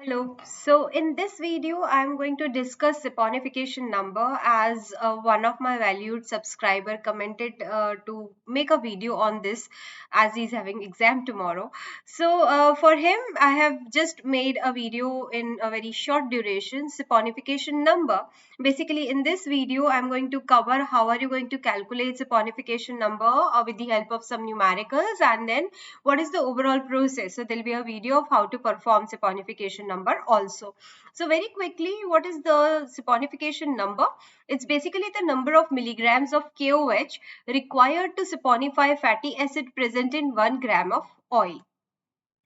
Hello. So in this video, I'm going to discuss saponification number as one of my valued subscriber commented to make a video on this as he's having exam tomorrow. So for him, I have just made a video in a very short duration, saponification number. Basically, in this video, I'm going to cover how are you going to calculate saponification number with the help of some numericals, and then what is the overall process. So there'll be a video of how to perform saponification number also. So very quickly, what is the saponification number? It's basically the number of milligrams of KOH required to saponify fatty acid present in 1 gram of oil.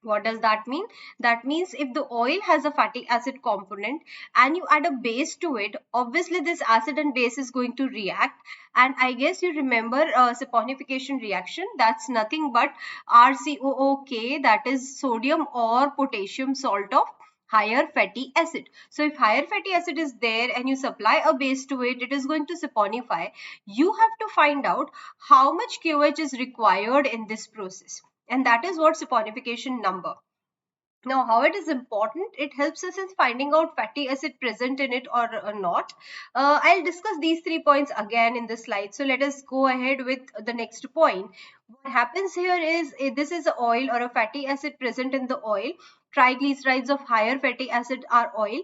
What does that mean? That means if the oil has a fatty acid component and you add a base to it, obviously this acid and base is going to react. And I guess you remember saponification reaction. That's nothing but RCOOK, that is sodium or potassium salt of higher fatty acid. So if higher fatty acid is there and you supply a base to it, it is going to saponify. You have to find out how much KOH is required in this process, and that is what saponification number. Now, how it is important, it helps us in finding out fatty acid present in it or not. I'll discuss these 3 points again in the slide. So let us go ahead with the next point. What happens here is, this is a oil or a fatty acid present in the oil. Triglycerides of higher fatty acid are oil.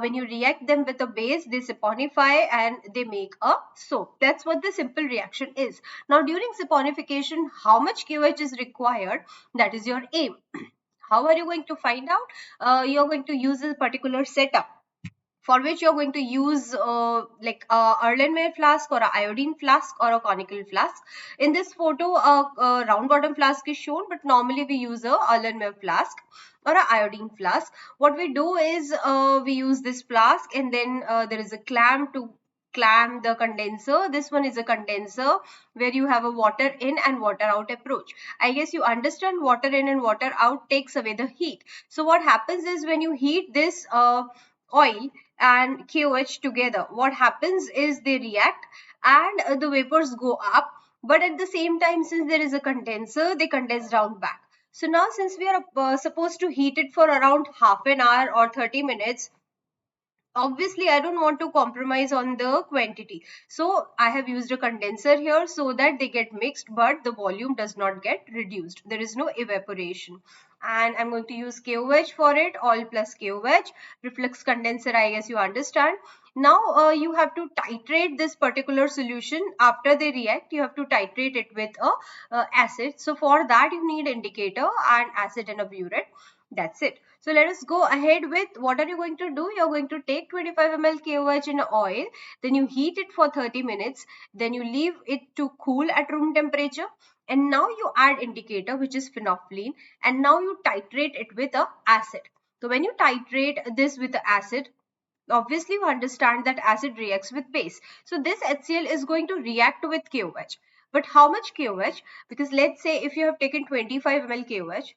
When you react them with a base, they saponify and they make a soap. That's what the simple reaction is. Now, during saponification, how much KOH is required? That is your aim. How are you going to find out? You're going to use a particular setup for which you're going to use like a Erlenmeyer flask or a iodine flask or a conical flask. In this photo, a round bottom flask is shown, but normally we use a Erlenmeyer flask or a iodine flask. What we do is we use this flask, and then there is a clamp to clamp the condenser. This one is a condenser where you have a water in and water out approach. I guess you understand water in and water out takes away the heat. So what happens is when you heat this oil and KOH together, what happens is they react and the vapors go up, but at the same time, since there is a condenser, they condense down back. So now, since we are supposed to heat it for around half an hour or 30 minutes, obviously I don't want to compromise on the quantity, so I have used a condenser here so that they get mixed but the volume does not get reduced. There is no evaporation, and I'm going to use KOH for it, oil plus KOH, reflux condenser. I guess you understand. Now you have to titrate this particular solution. After they react, you have to titrate it with a acid. So for that you need indicator and acid and a burette. That's it. So let us go ahead with what are you going to do. You're going to take 25 ml KOH in oil, then you heat it for 30 minutes, then you leave it to cool at room temperature, and now you add indicator, which is phenolphthalein, and now you titrate it with a acid. So when you titrate this with the acid, obviously you understand that acid reacts with base. So this HCl is going to react with KOH. But how much KOH? Because let's say if you have taken 25 ml KOH,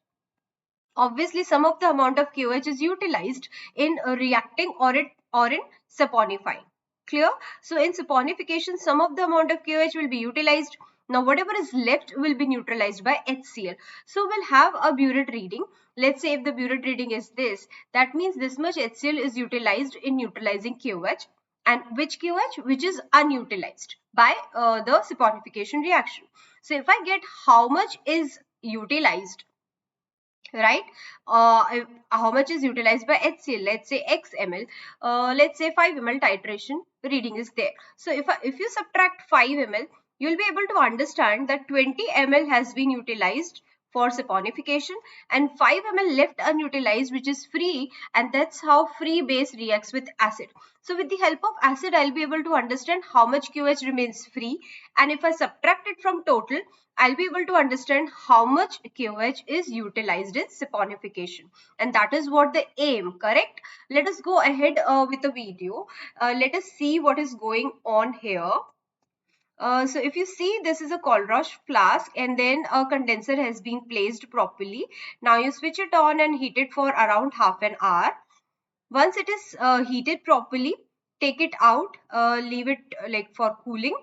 obviously some of the amount of KOH is utilized in reacting or in saponifying. Clear? So in saponification, some of the amount of KOH will be utilized. Now whatever is left will be neutralized by HCl. So we'll have a burette reading. Let's say if the burette reading is this, that means this much HCl is utilized in neutralizing KOH, and which KOH? Which is unutilized by the saponification reaction. So if I get how much is utilized, right, how much is utilized by HCl, let's say x ml, let's say 5 ml titration reading is there. So if you subtract 5 ml, you'll be able to understand that 20 ml has been utilized for saponification and 5 ml left unutilized, which is free, and that's how free base reacts with acid. So with the help of acid, I'll be able to understand how much QH remains free, and if I subtract it from total, I'll be able to understand how much KOH is utilized in saponification, and that is what the aim, correct? Let us go ahead with the video. Let us see what is going on here. So if you see, this is a Colroche flask and then a condenser has been placed properly. Now you switch it on and heat it for around half an hour. Once it is heated properly, take it out, leave it like for cooling.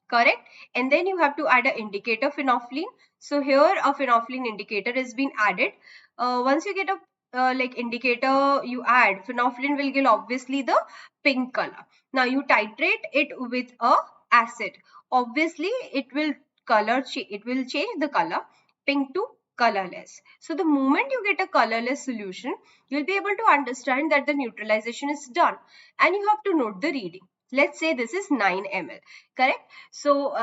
Correct. And then you have to add an indicator phenolphthalein. So here a phenolphthalein indicator has been added. Once you get a like indicator you add, phenolphthalein will give obviously the pink color. Now you titrate it with a acid. Obviously it will it will change the color pink to colorless. So the moment you get a colorless solution, you'll be able to understand that the neutralization is done, and you have to note the reading. Let's say this is 9 ml, correct? So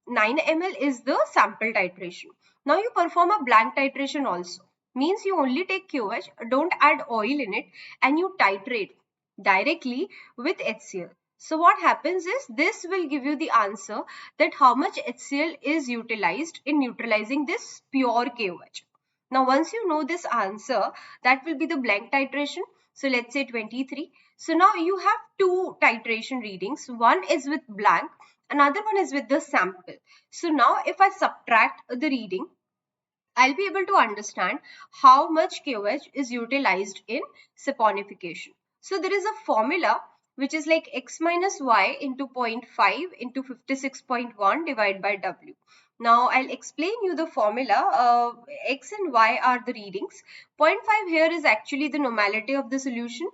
9 ml is the sample titration. Now you perform a blank titration also. Means you only take QH, don't add oil in it, and you titrate directly with HCl. So what happens is this will give you the answer that how much HCl is utilized in neutralizing this pure KOH. Now once you know this answer, that will be the blank titration. So let's say 23. So now you have two titration readings. One is with blank, another one is with the sample. So now if I subtract the reading, I'll be able to understand how much KOH is utilized in saponification. So there is a formula which is like x minus y into 0.5 into 56.1 divided by W. Now I'll explain you the formula. X and y are the readings. 0.5 here is actually the normality of the solution,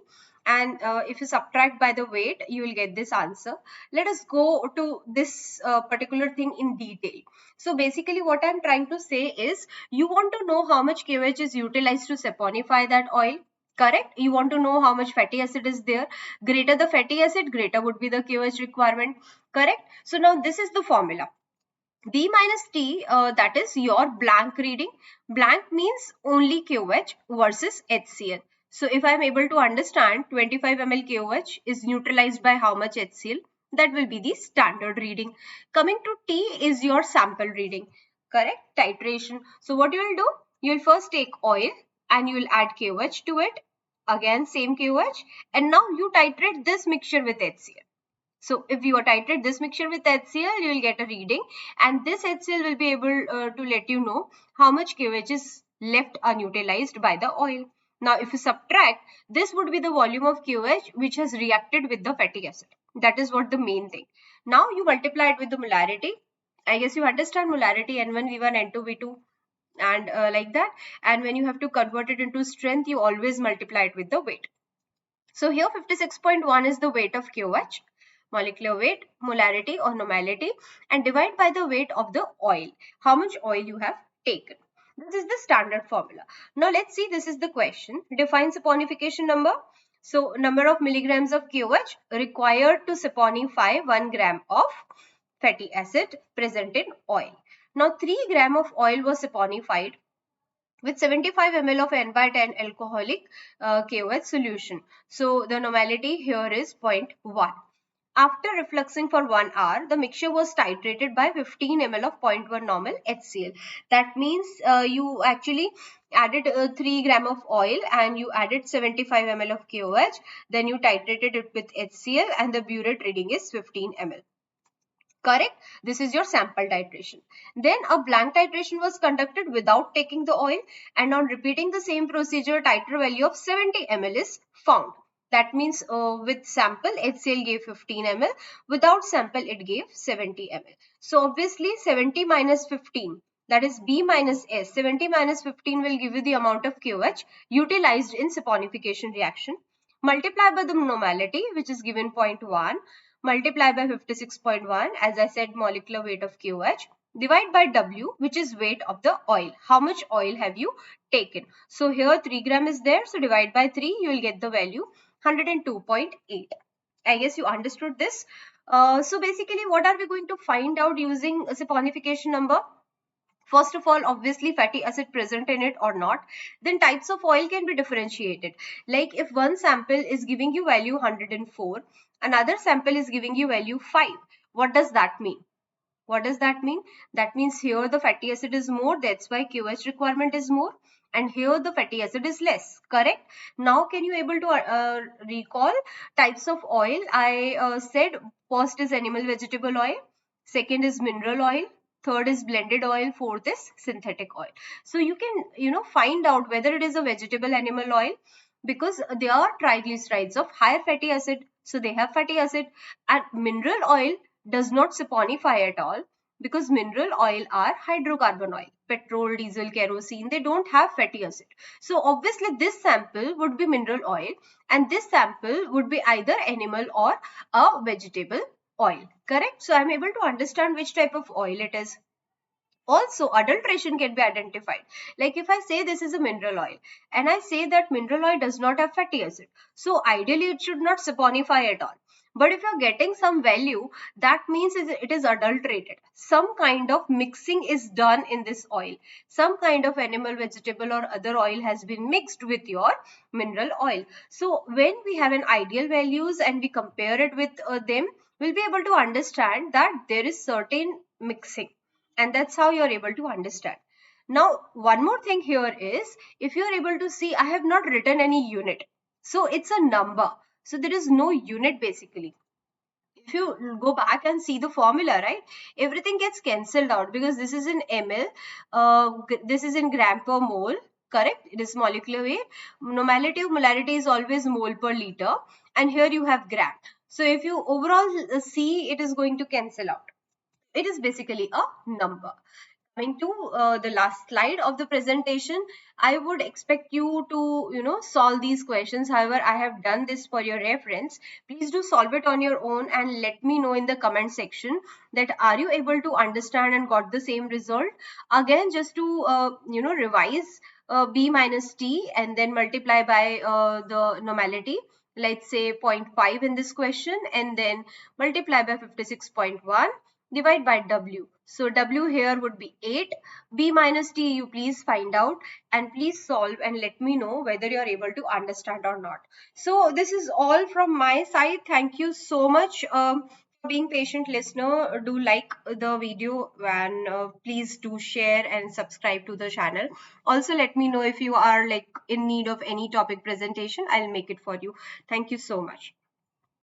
and if you subtract by the weight, you will get this answer. Let us go to this particular thing in detail. So basically what I'm trying to say is, you want to know how much KOH is utilized to saponify that oil, correct? You want to know how much fatty acid is there. Greater the fatty acid, greater would be the KOH requirement, correct? So now this is the formula. B minus T, that is your blank reading. Blank means only KOH versus HCl. So if I am able to understand 25 ml KOH is neutralized by how much HCl, that will be the standard reading. Coming to T is your sample reading, correct? Titration. So what you will do? You will first take oil and you will add KOH to it. Again same KOH, and now you titrate this mixture with HCl. So if you titrate this mixture with HCl, you will get a reading, and this HCl will be able to let you know how much KOH is left unutilized by the oil. Now if you subtract, this would be the volume of KOH which has reacted with the fatty acid. That is what the main thing. Now you multiply it with the molarity. I guess you understand molarity, N1, V1, N2, V2, and like that. And when you have to convert it into strength, you always multiply it with the weight. So here 56.1 is the weight of KOH, molecular weight, molarity or normality, and divide by the weight of the oil, how much oil you have taken. This is the standard formula. Now let's see, this is the question. Define saponification number. So number of milligrams of KOH required to saponify 1 gram of fatty acid present in oil. Now 3 gram of oil was saponified with 75 ml of N by 10 alcoholic KOH solution. So the normality here is 0.1. After refluxing for 1 hour, the mixture was titrated by 15 ml of 0.1 normal HCl. That means you actually added 3 gram of oil and you added 75 ml of KOH. Then you titrated it with HCl and the burette reading is 15 ml. Correct? This is your sample titration. Then a blank titration was conducted without taking the oil, and on repeating the same procedure, titer value of 70 ml is found. That means with sample, HCl gave 15 ml. Without sample, it gave 70 ml. So obviously 70 minus 15, that is B minus S. 70 minus 15 will give you the amount of KOH utilized in saponification reaction. Multiply by the normality, which is given 0.1. Multiply by 56.1, as I said, molecular weight of KOH, divide by W, which is weight of the oil. How much oil have you taken? So here 3 gram is there, so divide by 3, you will get the value 102.8. I guess you understood this. So basically, what are we going to find out using a saponification number? First of all, obviously fatty acid present in it or not. Then types of oil can be differentiated. Like if one sample is giving you value 104, another sample is giving you value 5. What does that mean? What does that mean? That means here the fatty acid is more, that's why KOH requirement is more, and here the fatty acid is less, correct? Now can you able to recall types of oil? I said first is animal vegetable oil, second is mineral oil, third is blended oil, fourth is synthetic oil. So you can find out whether it is a vegetable animal oil, because they are triglycerides of higher fatty acid, so they have fatty acid. And mineral oil does not saponify at all, because mineral oil are hydrocarbon oil. Petrol, diesel, kerosene, they don't have fatty acid. So obviously this sample would be mineral oil, and this sample would be either animal or a vegetable oil. Correct? So I'm able to understand which type of oil it is. Also, adulteration can be identified. Like if I say this is a mineral oil and I say that mineral oil does not have fatty acid, so ideally it should not saponify at all. But if you're getting some value, that means it is adulterated. Some kind of mixing is done in this oil. Some kind of animal, vegetable, or other oil has been mixed with your mineral oil. So when we have an ideal values and we compare it with them, we'll be able to understand that there is certain mixing, and that's how you're able to understand. Now one more thing here is, if you're able to see, I have not written any unit, so it's a number, so there is no unit basically. If you go back and see the formula, right, everything gets cancelled out because this is in ml, this is in gram per mole. Correct, it is molecular weight. Normality of molarity is always mole per liter, and here you have gram. So if you overall see, it is going to cancel out. It is basically a number. Coming to the last slide of the presentation, I would expect you to solve these questions. However, I have done this for your reference. Please do solve it on your own and let me know in the comment section that are you able to understand and got the same result. Again, just to revise, b minus t and then multiply by the normality, let's say zero point 0.5 in this question, and then multiply by 56.1, divide by W. So W here would be 8. B minus T you please find out and please solve and let me know whether you are able to understand or not. So this is all from my side. Thank you so much for being patient listener. Do like the video and please do share and subscribe to the channel. Also let me know if you are like in need of any topic presentation. I'll make it for you. Thank you so much.